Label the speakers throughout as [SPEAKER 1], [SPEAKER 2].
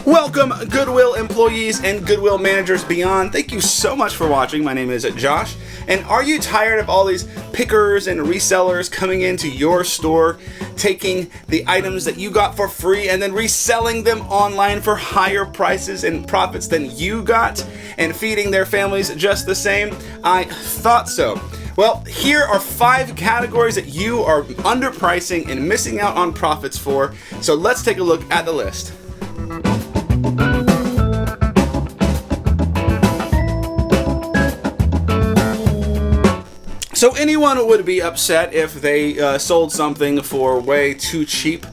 [SPEAKER 1] Welcome, Goodwill employees and Goodwill managers beyond. Thank you so much for watching. My name is Josh. And are you tired of all these pickers and resellers coming into your store, taking the items that you got for free and then reselling them online for higher prices and profits than you got and feeding their families just the same? I thought so. Well, here are 5 categories that you are underpricing and missing out on profits for. So let's take a look at the list. So anyone would be upset if they sold something for way too cheap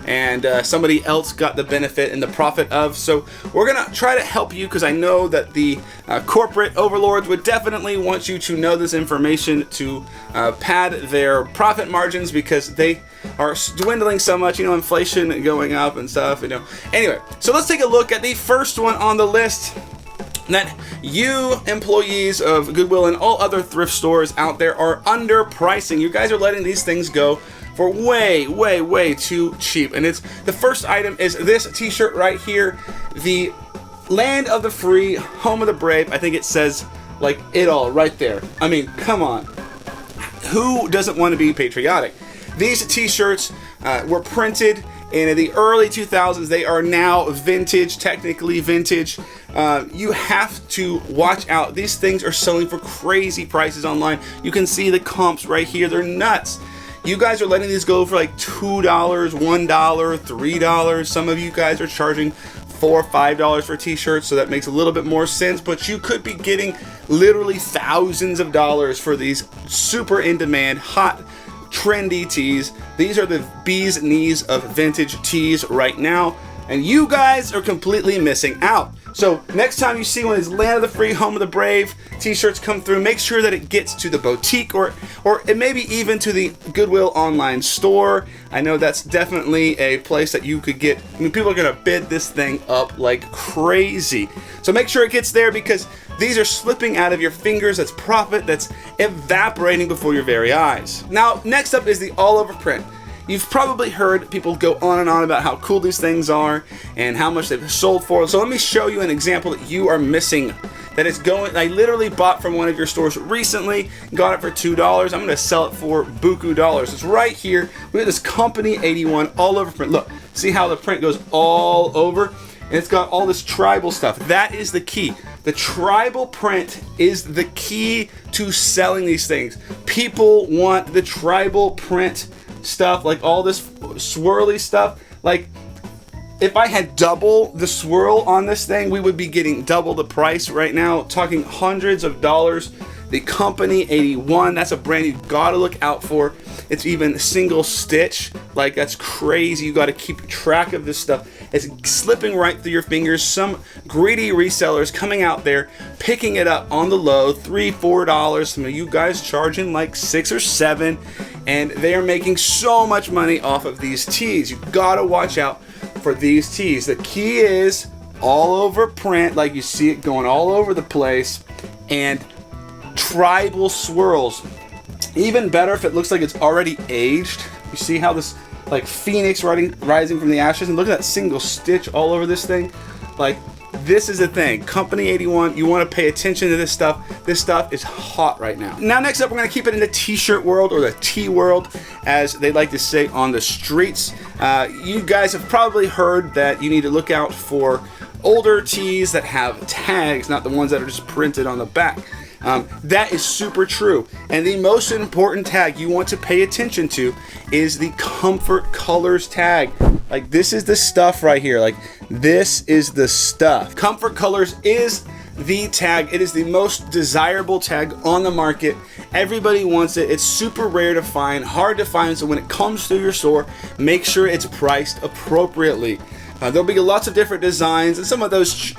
[SPEAKER 1] and somebody else got the benefit and the profit of. So we're going to try to help you, because I know that the corporate overlords would definitely want you to know this information to pad their profit margins, because they are dwindling so much, inflation going up and stuff, Anyway, so let's take a look at the first one on the list that you employees of Goodwill and all other thrift stores out there are underpricing. You guys are letting these things go for way too cheap. And the first item is this t-shirt right here, the land of the free, home of the brave. I think it says like it all right there. I mean, come on. Who doesn't want to be patriotic? These t-shirts were printed in the early 2000s. They are now vintage, technically vintage. You have to watch out. These things are selling for crazy prices online. You can see the comps right here. They're nuts. You guys are letting these go for like $2, $1, $3. Some of you guys are charging $4 or $5 for t-shirts, so that makes a little bit more sense, but you could be getting literally thousands of dollars for these super in demand, hot, trendy tees. These are the bee's knees of vintage tees right now, and you guys are completely missing out. So next time you see one of these Land of the Free, Home of the Brave t-shirts come through, make sure that it gets to the boutique or it maybe even to the Goodwill online store. I know that's definitely a place that you could get. I mean, people are gonna bid this thing up like crazy. So make sure it gets there, because these are slipping out of your fingers. That's profit that's evaporating before your very eyes. Now, next up is the all over print. You've probably heard people go on and on about how cool these things are and how much they've sold for. So let me show you an example that you are missing. That is going, I literally bought from one of your stores recently, got it for $2. I'm gonna sell it for buku dollars. It's right here. We have this Company 81 all over print. Look, see how the print goes all over? And it's got all this tribal stuff. That is the key. The tribal print is the key to selling these things. People want the tribal print stuff, like all this swirly stuff. Like, if I had double the swirl on this thing, we would be getting double the price right now, talking hundreds of dollars. The Company 81, that's a brand you gotta look out for. It's even single stitch. Like, that's crazy. You gotta keep track of this stuff. It's slipping right through your fingers. Some greedy resellers coming out there, picking it up on the low, $3, $4. Some of you guys charging like $6 or $7, and they are making so much money off of these tees. You gotta watch out for these tees. The key is all over print, like you see it going all over the place, and tribal swirls. Even better if it looks like it's already aged. You see how this like phoenix rising from the ashes, and look at that single stitch all over this thing. Like, this is the thing. Company 81, you want to pay attention to this stuff. This stuff is hot right now. Now, next up, we're going to keep it in the t-shirt world, or the T world, as they like to say on the streets. You guys have probably heard that you need to look out for older tees that have tags, not the ones that are just printed on the back. That is super true. And the most important tag you want to pay attention to is the Comfort Colors tag. Like, this is the stuff right here. Like, this is the stuff. Comfort Colors is the tag. It is the most desirable tag on the market. Everybody wants it. It's super rare to find, hard to find. So when it comes through your store, make sure it's priced appropriately. There'll be lots of different designs, and some of those,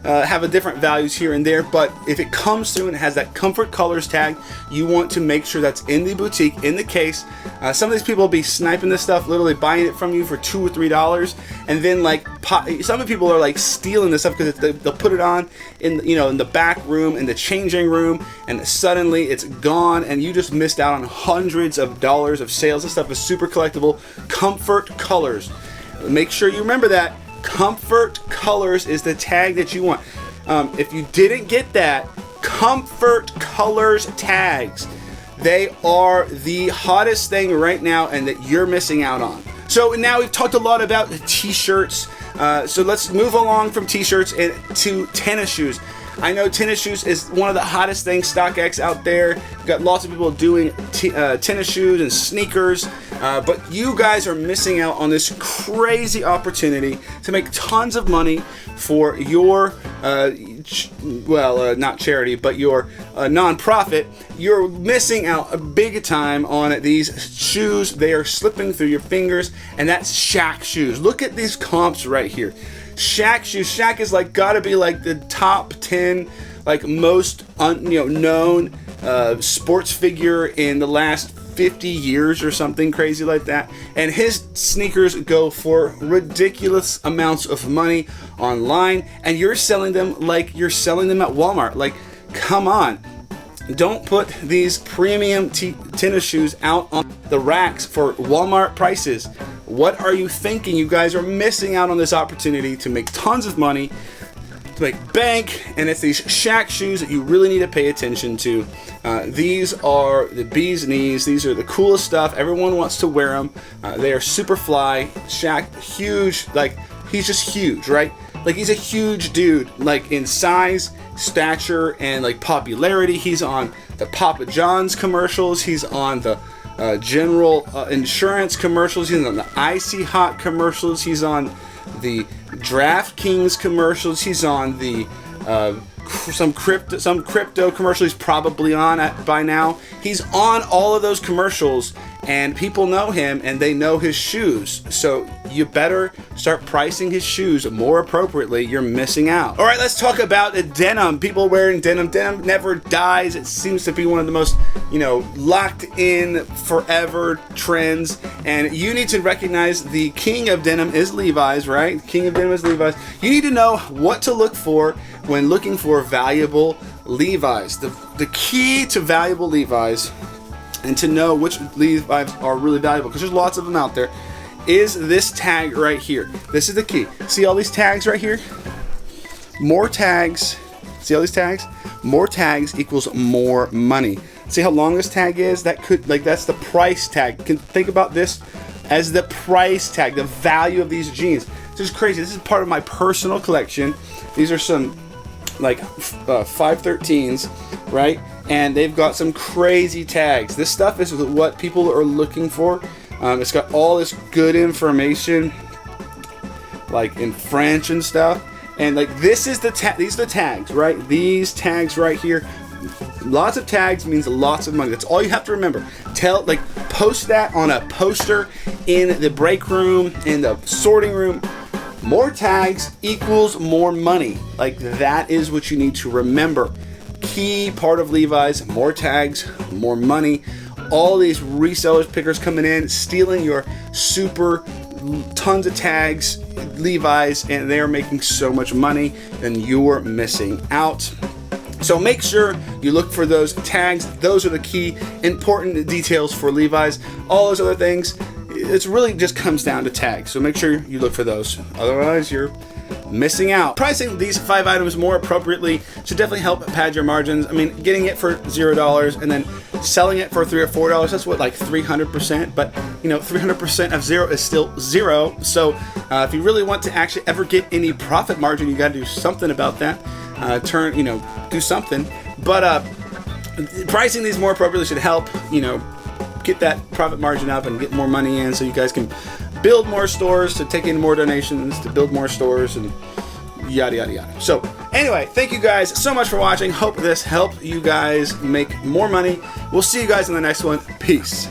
[SPEAKER 1] have a different values here and there, but if it comes through and it has that Comfort Colors tag, you want to make sure that's in the boutique, in the case. Some of these people will be sniping this stuff, literally buying it from you for $2 or $3, and then some of the people are like stealing this stuff because they'll put it on in the back room, in the changing room, and suddenly it's gone, and you just missed out on hundreds of dollars of sales. This stuff is super collectible. Comfort Colors. Make sure you remember that. Comfort Colors is the tag that you want. If you didn't get that, Comfort Colors tags, they are the hottest thing right now and that you're missing out on. So now we've talked a lot about t-shirts. So let's move along from t-shirts to tennis shoes. I know tennis shoes is one of the hottest things, StockX, out there. You've got lots of people doing tennis shoes and sneakers, but you guys are missing out on this crazy opportunity to make tons of money for your, not charity, but your nonprofit. You're missing out big time on these shoes. They are slipping through your fingers, and that's Shaq shoes. Look at these comps right here. Shaq shoes. Shaq is like gotta be like the top 10 like most known sports figure in the last 50 years or something crazy like that, and his sneakers go for ridiculous amounts of money online, and you're selling them like you're selling them at Walmart. Like, come on. Don't put these premium tennis shoes out on the racks for Walmart prices. What are you thinking? You guys are missing out on this opportunity to make tons of money, to make bank, and it's these Shaq shoes that you really need to pay attention to. These are the bee's knees. These are the coolest stuff. Everyone wants to wear them. They are super fly. Shaq, huge, like he's just huge, right? Like he's a huge dude, like in size, stature, and like popularity. He's on the Papa John's commercials. He's on the General Insurance commercials. He's on the Icy Hot commercials. He's on the DraftKings commercials. He's on the some crypto commercial he's probably on by now. He's on all of those commercials, and people know him and they know his shoes. So you better start pricing his shoes more appropriately. You're missing out. All right, let's talk about denim. People wearing denim. Denim never dies. It seems to be one of the most, locked in forever trends. And you need to recognize the king of denim is Levi's, right? King of denim is Levi's. You need to know what to look for when looking for valuable Levi's. The key to valuable Levi's, and to know which Levi's are really valuable, because there's lots of them out there, is this tag right here. This is the key. See all these tags right here? More tags. See all these tags? More tags equals more money. See how long this tag is? That's the price tag. You can think about this as the price tag, the value of these jeans. This is crazy. This is part of my personal collection. These are some 513s, right? And they've got some crazy tags. This stuff is what people are looking for. It's got all this good information, like in French and stuff. And like this is these are the tags, right? These tags right here. Lots of tags means lots of money. That's all you have to remember. Post that on a poster in the break room, in the sorting room. More tags equals more money. Like, that is what you need to remember. Key part of Levi's, more tags, more money. All these resellers, pickers coming in, stealing your super tons of tags, Levi's, and they're making so much money, and you're missing out. So make sure you look for those tags. Those are the key important details for Levi's. All those other things, it really just comes down to tags. So make sure you look for those. Otherwise, you're missing out. Pricing these 5 items more appropriately should definitely help pad your margins. I mean, getting it for $0 and then selling it for $3 or $4, that's what, like 300%. But 300% of zero is still zero. So if you really want to actually ever get any profit margin, you got to do something about that. Do something. But pricing these more appropriately should help, get that profit margin up and get more money in, so you guys can build more stores, to take in more donations, to build more stores, and yada yada yada. So anyway, thank you guys so much for watching. Hope this helped you guys make more money. We'll see you guys in the next one. Peace.